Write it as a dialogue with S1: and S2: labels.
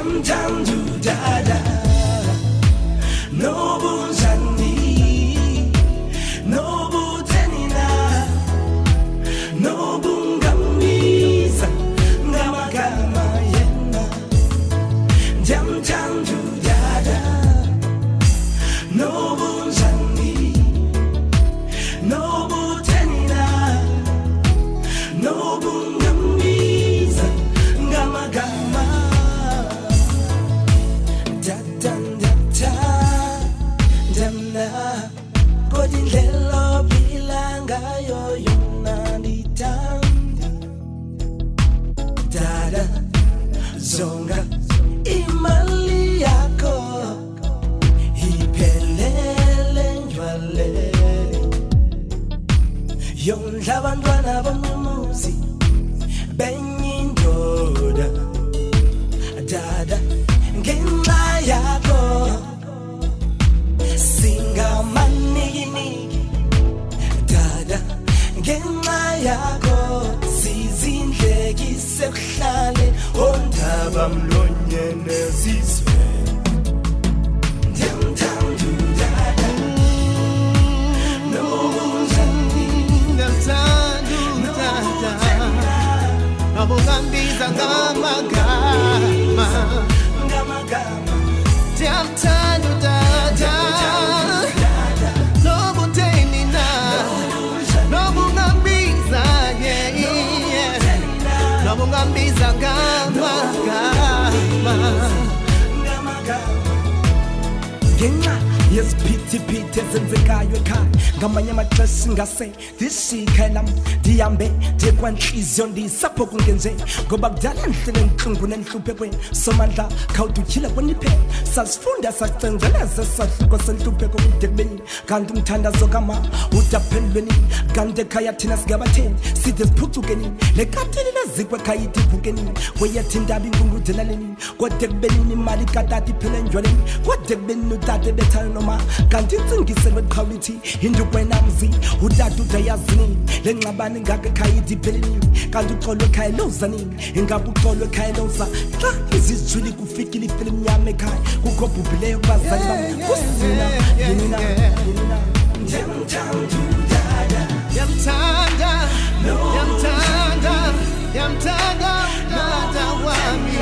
S1: Jamtandu dada, no bunzani, no butenina, no bungamiza, ngamagama yena. Jamtandu dada, no bunzani, no butenina, no bungamiza, ngamagama. Kodindlela bilanga yoyona nditanda dada zonga imali yako iphelele njwale yondla abantwana bomuzi benyindoda dada ngenxa yakho singamaniki dada ngenxa yakho sizindlekise kuhlale ondaba mlonye nezizwe Jamtandu dada nobunjani
S2: Jamtandu dada nobungambiza ngamagama Jamtandu dada nobutenina nobungambiza nobungambiza ngamagama
S1: ngenxa yeziphithi ezenzekayo ekhaya ngamanye amaxesha ingase ndishikhe ndihambe ndiye kwanhliziyo ndiyisapho kungenje ngoba kudala ndihlele ntlungu nenhluphekweni somandla khawudutyhile kweniphela sasifunda sacengeleze sahluko senhlupheko kude kubeni kanti umthandazo kama udaphendulweni kanti ekhaya thina singabatheni side siphucuke nini lekatini nezikwe ekhaya idivuke nini kweyetha indaba ingungudela lenini kode kubenini imali katata iphele enjwaleni kode kubeni udade bethayo noma kanti intsingiselwe qhawulithi indukwenamzi udade udayazini lengxabane ngake ekhaya idipheleni kanti uxolo ekhaya loza nini ingabe uxolo ekhaya loza xa izizwili kufikile ifilimu yami ekhaya kukho bhubhileyo kubazali bami kusina yinina Jamtandu dada
S2: Yamtanda dada wami